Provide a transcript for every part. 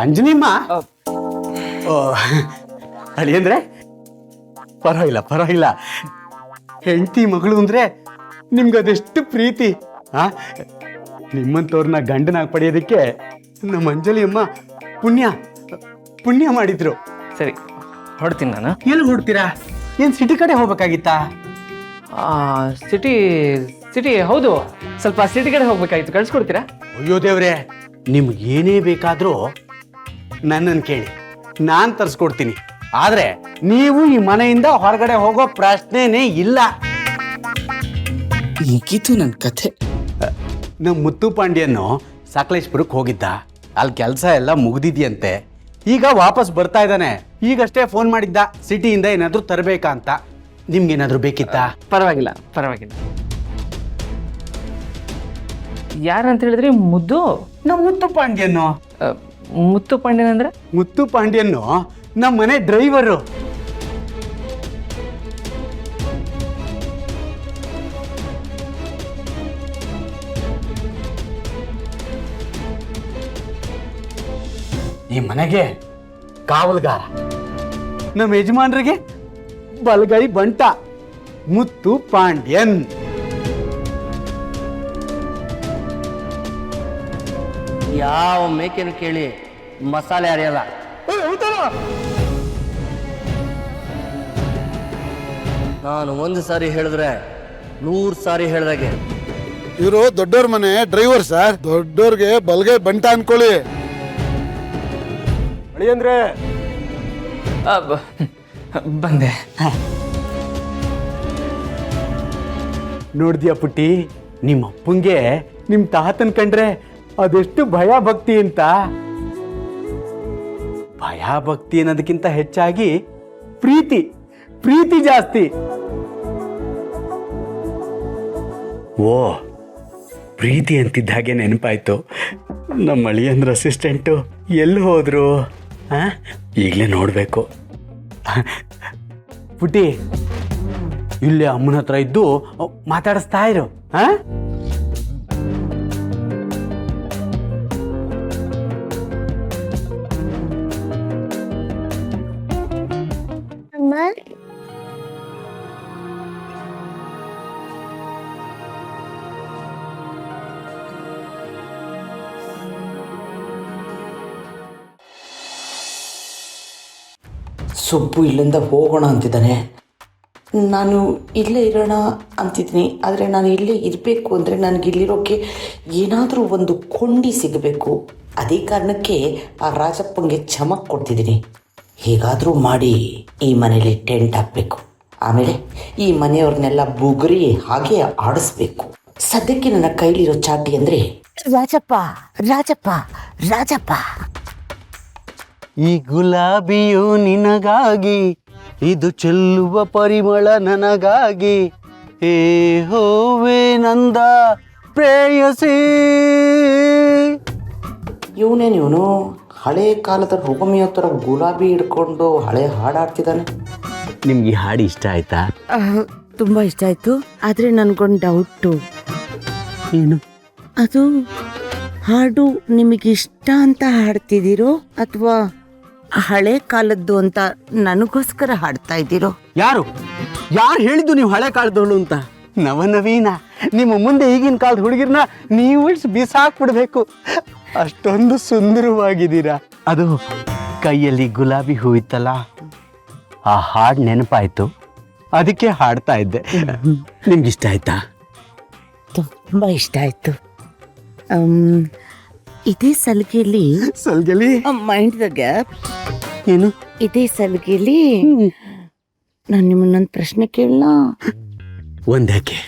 ಅಂಜನಿಮ್ಮ ಓ ಅಳಿಯಂದ್ರೆ ಪರವಾಗಿಲ್ಲ ಹೆಂಡತಿ ಮಗಳು ಅಂದ್ರೆ ನಿಮ್ಗೆ ಅದೆಷ್ಟು ಪ್ರೀತಿ ಆ ನಿಮ್ಮಂತವ್ರನ್ನ ಗಂಡನಾಗಿ ಪಡೆಯೋದಕ್ಕೆ ನಮ್ಮ ಅಂಜಲಿ ಅಮ್ಮ ಪುಣ್ಯ ಮಾಡಿದ್ರು. ಸರಿ ಹೊಡ್ತೀನಿ ನಾನು. ಎಲ್ಲಿ ಹೊಡ್ತೀರಾ? ಏನ್ ಸಿಟಿ ಕಡೆ ಹೋಗ್ಬೇಕಾಗಿತ್ತಾ? ಸಿಟಿ ಹೌದು, ಸ್ವಲ್ಪ ಸಿಟಿ ಕಡೆ ಹೋಗ್ಬೇಕಾಗಿತ್ತು, ಕಳ್ಸ್ಕೊಡ್ತೀರಾ? ಅಯ್ಯೋ ದೇವ್ರೆ, ನಿಮ್ಗೆ ಏನೇ ಬೇಕಾದ್ರೂ ನನ್ನನ್ನು ಕೇಳಿ, ನಾನು ತರಿಸ್ಕೊಡ್ತೀನಿ. ಆದ್ರೆ ನೀವು ಈ ಮನೆಯಿಂದ ಹೊರಗಡೆ ಹೋಗೋ ಪ್ರಶ್ನೆನೇ ಇಲ್ಲ. ಮುಗೀತು ನನ್ನ ಕಥೆ. ನಮ್ಮ ಮುತ್ತು ಪಾಂಡ್ಯನ್ನು ಸಕಲೇಶ್ಪುರಕ್ಕೆ ಹೋಗಿದ್ದ, ಅಲ್ಲಿ ಕೆಲಸ ಎಲ್ಲ ಮುಗ್ದಿದ್ಯಂತೆ. ಈಗ ವಾಪಸ್ ಬರ್ತಾ ಇದ್ದಾನೆ. ಈಗಷ್ಟೇ ಫೋನ್ ಮಾಡಿದ್ದ, ಸಿಟಿಯಿಂದ ಏನಾದರೂ ತರಬೇಕಾ ಅಂತ. ನಿಮ್ಗೇನಾದರೂ ಬೇಕಿತ್ತಾ? ಪರವಾಗಿಲ್ಲ. ಯಾರಂತ ಹೇಳಿದ್ರಿ? ನಮ್ಮ ಮುತ್ತು ಪಾಂಡ್ಯನ್ನು. ಮುತ್ತು ಪಾಂಡ್ಯನ್ ಅಂದ್ರೆ? ಮುತ್ತು ಪಾಂಡ್ಯನ್ನು ನಮ್ಮ ಮನೆ ಡ್ರೈವರು. ಈ ಮನೆಗೆ ಕಾವಲ್ಗಾರ, ನಮ್ಮ ಯಜಮಾನ್ರಿಗೆ ಬಲಗೈ ಬಂಟ, ಮುತ್ತು ಪಾಂಡ್ಯನ್. ಯಾವ ಮೇಕೆನು ಕೇಳಿ ಮಸಾಲೆ ಅರಿಯಲ್ಲ. ನಾನು ಒಂದು ಸಾರಿ ಹೇಳಿದ್ರೆ 100 ಸಾರಿ ಹೇಳ್ದಾಗೆ. ಇವರು ದೊಡ್ಡವ್ರ ಮನೆ ಡ್ರೈವರ್ ಸರ್. ದೊಡ್ಡೋರ್ಗೆ ಬಲ್ಗೈ ಬಂಟ ಅನ್ಕೊಳ್ಳಿ. ಅಂದ್ರೆ ಬಂದೆ. ನೋಡ್ದ್ಯಾ ಪುಟ್ಟಿ, ನಿಮ್ಮ ಅಪ್ಪಂಗೆ ನಿಮ್ಮ ತಾತನ್ ಕಂಡ್ರೆ ಅದೆಷ್ಟು ಭಯ ಭಕ್ತಿ ಅಂತ. ಭಯ ಭಕ್ತಿ ಅನ್ನೋದಕ್ಕಿಂತ ಹೆಚ್ಚಾಗಿ ಪ್ರೀತಿ ಜಾಸ್ತಿ. ಓ, ಪ್ರೀತಿ ಅಂತಿದ್ದ ಹಾಗೆ ನೆನಪಾಯ್ತು. ನಮ್ಮ ಅಳಿಯಂದ್ರ ಅಸಿಸ್ಟೆಂಟು ಎಲ್ಲಿ ಹೋದ್ರು? ಈಗಲೇ ನೋಡಬೇಕು. ಪುಟ್ಟಿ, ಇಲ್ಲೇ ಅಮ್ಮನ ಹತ್ರ ಇದ್ದು ಮಾತಾಡಿಸ್ತಾ ಇರು. ಸುಬ್ಬು ಇಲ್ಲಿಂದ ಹೋಗೋಣ ಅಂತಿದ್ದಾನೆ. ನಾನು ಇಲ್ಲೇ ಇರೋಣ ಅಂತಿದ್ದೀನಿ. ಆದರೆ ನಾನು ಇಲ್ಲೇ ಇರಬೇಕು ಅಂದರೆ ನನಗಿಲ್ಲಿರೋಕ್ಕೆ ಏನಾದರೂ ಒಂದು ಕೊಂಡಿ ಸಿಗಬೇಕು. ಅದೇ ಕಾರಣಕ್ಕೆ ಆ ರಾಜಪ್ಪಂಗೆ ಚಮಕ್ ಕೊಡ್ತಿದ್ದೀನಿ. ಹೇಗಾದರೂ ಮಾಡಿ ಈ ಮನೇಲಿ ಟೆಂಟ್ ಹಾಕಬೇಕು. ಆಮೇಲೆ ಈ ಮನೆಯವ್ರನ್ನೆಲ್ಲ ಬುಗುರಿ ಹಾಗೆ ಆಡಿಸ್ಬೇಕು. ಸದ್ಯಕ್ಕೆ ನನ್ನ ಕೈಲಿರೋ ಚಾಟಿ ಅಂದರೆ ರಾಜಪ್ಪ ರಾಜಪ್ಪ ರಾಜಪ್ಪ. ಈ ಗುಲಾಬಿಯು ನಿನಗಾಗಿ, ಇದು ಚೆಲ್ಲುವ ಪರಿಮಳ ನನಗಾಗಿ. ಹೇ ಹೋವೆ ನಂದ ಪ್ರೇಯಸಿ. ಇವನು ಹಳೆ ಕಾಲದ ರೋಮಿಯೋ ಥರ ಗುಲಾಬಿ ಹಿಡ್ಕೊಂಡು ಹಳೆ ಹಾಡಾಡ್ತಿದ್ದಾನೆ. ನಿಮ್ಗೆ ಈ ಹಾಡು ಇಷ್ಟ ಆಯ್ತಾ? ತುಂಬ ಇಷ್ಟ ಆಯಿತು. ಆದರೆ ನನಗೊಂದು ಡೌಟು. ಏನು? ಅದು ಹಾಡು ನಿಮಗಿಷ್ಟ ಅಂತ ಹಾಡ್ತಿದ್ದೀರೋ ಅಥವಾ ಹಳೆ ಕಾಲದ್ದು ಅಂತ ನನಗೋಸ್ಕರ ಹಾಡ್ತಾ ಇದ್ದೀರೋ? ಯಾರು ಹೇಳಿದ್ದು ನೀವು ಹಳೆ ಕಾಲದವಳು ಅಂತ? ನವನವೀನ, ನಿಮ್ಮ ಮುಂದೆ ಈಗಿನ ಕಾಲದ ಹುಡುಗಿರ್ನ ನೀವು ಬಿಸಾಕ್ಬಿಡ್ಬೇಕು. ಅಷ್ಟೊಂದು ಸುಂದರವಾಗಿದ್ದೀರಾ. ಅದು ಕೈಯಲ್ಲಿ ಗುಲಾಬಿ ಹೂ ಇತ್ತಲ್ಲ, ಆ ಹಾಡು ನೆನಪಾಯ್ತು, ಅದಕ್ಕೆ ಹಾಡ್ತಾ ಇದ್ದೆ. ನಿಮ್ಗಿಷ್ಟ ಆಯ್ತಾ? ತುಂಬ ಇಷ್ಟ ಆಯಿತು. ಇದೇ ಸಲಿಗೆಯಲ್ಲಿ ಮೈಂಡ್ ದ ಗ್ಯಾಪ್. ಏನು? ಇದೇ ಸಲಿಗೆಯಲ್ಲಿ ನಾನು ನಿಮ್ಮನ್ನೊಂದು ಪ್ರಶ್ನೆ ಕೇಳಲ್ಲ? ಒಂದಕ್ಕೆ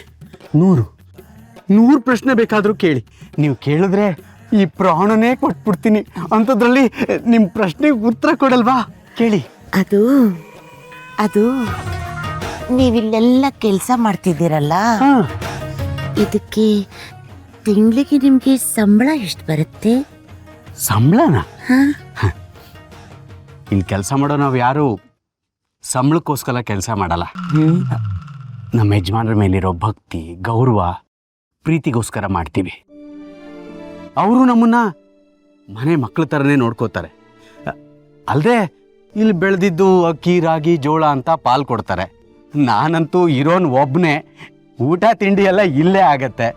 100 ಪ್ರಶ್ನೆ ಬೇಕಾದರೂ ಕೇಳಿ. ನೀವು ಕೇಳಿದ್ರೆ ಈ ಪ್ರಾಣನೇ ಕೊಟ್ಬಿಡ್ತೀನಿ. ಅಂಥದ್ರಲ್ಲಿ ನಿಮ್ಮ ಪ್ರಶ್ನೆಗೆ ಉತ್ತರ ಕೊಡಲ್ವಾ? ಕೇಳಿ. ಅದು ನೀವಿಲ್ಲೆಲ್ಲ ಕೆಲಸ ಮಾಡ್ತಿದ್ದೀರಲ್ಲ, ಇದಕ್ಕೆ ತಿಂಗಳಿಗೆ ನಿಮಗೆ ಸಂಬಳ ಎಷ್ಟು ಬರುತ್ತೆ? ಸಂಬಳನ? ಇಲ್ಲಿ ಕೆಲಸ ಮಾಡೋ ನಾವು ಯಾರು ಸಂಬಳಕ್ಕೋಸ್ಕರ ಕೆಲಸ ಮಾಡಲ್ಲ. ನಮ್ಮ ಯಜಮಾನ್ರ ಮೇಲಿರೋ ಭಕ್ತಿ, ಗೌರವ, ಪ್ರೀತಿಗೋಸ್ಕರ ಮಾಡ್ತೀವಿ. ಅವರು ನಮ್ಮನ್ನ ಮನೆ ಮಕ್ಕಳ ಥರನೇ ನೋಡ್ಕೋತಾರೆ. ಅಲ್ಲದೆ ಇಲ್ಲಿ ಬೆಳೆದಿದ್ದು ಅಕ್ಕಿ ರಾಗಿ ಜೋಳ ಅಂತ ಪಾಲ್ ಕೊಡ್ತಾರೆ. ನಾನಂತೂ ಇರೋನ್ ಒಬ್ಬನೇ, ಊಟ ತಿಂಡಿ ಎಲ್ಲ ಇಲ್ಲೇ ಆಗತ್ತೆ.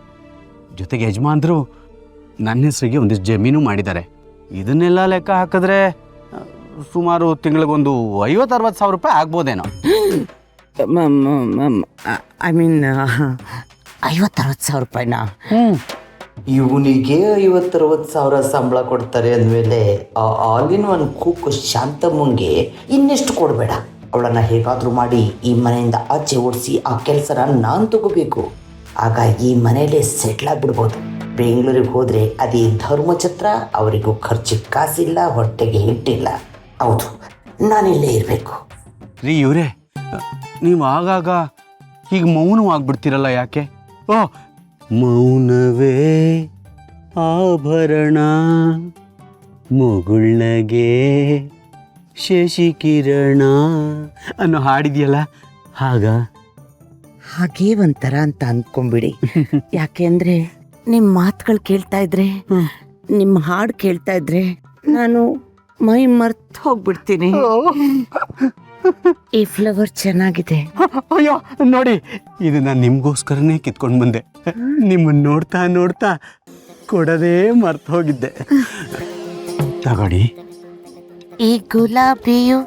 ಜೊತೆಗೆ ಯಜಮಾನ್ರು ನನ್ನ ಹೆಸರಿಗೆ ಒಂದಿಷ್ಟು ಜಮೀನು ಮಾಡಿದ್ದಾರೆ. ಇದನ್ನೆಲ್ಲ ಲೆಕ್ಕ ಹಾಕಿದ್ರೆ ಸುಮಾರು ತಿಂಗಳಿಗೊಂದು 50-60 ಸಾವಿರ ರೂಪಾಯಿ ಆಗ್ಬೋದೇನೋ. ಐ ಮೀನ್ 50-60 ಸಾವಿರ ರೂಪಾಯಿನಾ? ಇವನಿಗೆ 50-60 ಸಾವಿರ ಸಂಬಳ ಕೊಡ್ತಾರೆ ಅಂದಮೇಲೆ ಆ ಆಲ್ ಇನ್ ಒನ್ ಕುಕ್ ಶಾಂತಮ್ಮಂಗೆ ಇನ್ನೆಷ್ಟು ಕೊಡಬೇಡ. ಅವಳನ್ನು ಹೇಗಾದರೂ ಮಾಡಿ ಈ ಮನೆಯಿಂದ ಆಚೆ ಓಡಿಸಿ ಆ ಕೆಲಸನ ನಾನು ತಗೋಬೇಕು. ಆಗ ಈ ಮನೆಯಲ್ಲೇ ಸೆಟ್ಲ್ ಆಗಿಬಿಡ್ಬೋದು. ಬೆಂಗಳೂರಿಗೆ ಹೋದರೆ ಅದೇ ಧರ್ಮಛತ್ರ, ಅವರಿಗೂ ಖರ್ಚಿಗೆ ಕಾಸಿಲ್ಲ, ಹೊಟ್ಟೆಗೆ ಹಿಟ್ಟಿಲ್ಲ. ಹೌದು, ನಾನಿಲ್ಲೇ ಇರಬೇಕು. ರೀ ಇವರೇ, ನೀವು ಆಗಾಗ ಹೀಗೆ ಮೌನವಾಗ್ಬಿಡ್ತೀರಲ್ಲ, ಯಾಕೆ? ಓ, ಮೌನವೇ ಆಭರಣ, ಮುಗುಳ್ನಗೆ ಶಶಿಕಿರಣ ಅನ್ನೋ ಹಾಡಿದೆಯಲ್ಲ, ಹಾಗೇ ಒಂಥರ ಅಂತ ಅಂದ್ಕೊಂಬಿಡಿ. ಯಾಕೆಂದ್ರೆ ನಿಮ್ಮ ಮಾತುಗಳು ಕೇಳ್ತಾ ಇದ್ರೆ, ನಿಮ್ಮ ಹಾಡು ಕೇಳ್ತಾ ಇದ್ರೆ ನಾನು ಮೈ ಮರ್ತು ಹೋಗ್ಬಿಡ್ತೀನಿ. ಈ ಫ್ಲವರ್ ಚೆನ್ನಾಗಿದೆ. ಅಯ್ಯೋ ನೋಡಿ, ಇದು ನಾನು ನಿಮಗೋಸ್ಕರನೇ ಕಿತ್ಕೊಂಡು ಬಂದೆ. ನಿಮ್ಮನ್ನು ನೋಡ್ತಾ ನೋಡ್ತಾ ಕೊಡದೇ ಮರ್ತು ಹೋಗಿದ್ದೆ. ತಗೊಳ್ಳಿ. ಈ ಗುಲಾಬಿಯು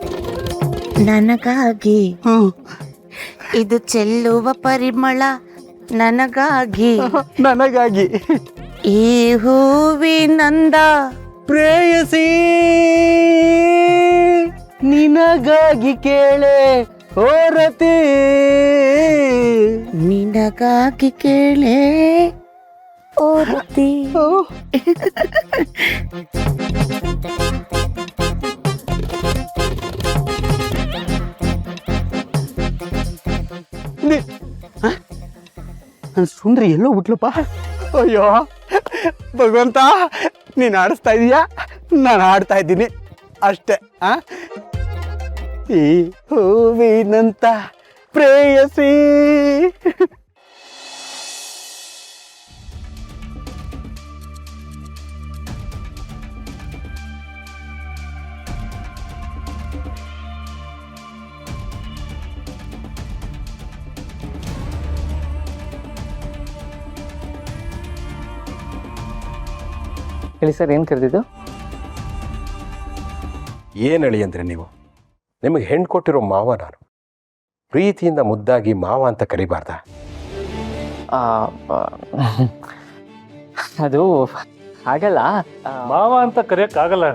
ನನಗಾಗಿ, ಇದು ಚೆಲ್ಲುವ ಪರಿಮಳ ನನಗಾಗಿ, ನನಗಾಗಿ. ಈ ಹೂವಿನಂದ ಪ್ರೇಯಸಿ ನಿನಗಾಗಿ ಕೇಳೆ ಓರತಿ, ನಿನಗಾಗಿ ಕೇಳೆ ಓರತಿ. ನನ್ನ ಸುಂದ್ರಿ ಎಲ್ಲೋ ಬಿಟ್ಲಪ್ಪ. ಅಯ್ಯೋ ಭಗವಂತ, ನೀನು ಆಡಿಸ್ತಾ ಇದೀಯಾ, ನಾನು ಆಡ್ತಾ ಇದ್ದೀನಿ ಅಷ್ಟೇ. ಈ ಹೂವಿನಂತ ಪ್ರೇಯಸಿ. ಹೇಳಿ ಸರ್, ಏನು ಕರೆದಿದ್ದು? ಏನು ಹೇಳಿ ಅಂದರೆ ನೀವು, ನಿಮಗೆ ಹೆಣ್ಣು ಕೊಟ್ಟಿರೋ ಮಾವ ನಾನು. ಪ್ರೀತಿಯಿಂದ ಮುದ್ದಾಗಿ ಮಾವ ಅಂತ ಕರಿಬಾರ್ದ? ಅದು ಹಾಗಲ್ಲ. ಮಾವ ಅಂತ ಕರೆಯೋಕ್ಕಾಗಲ್ಲ.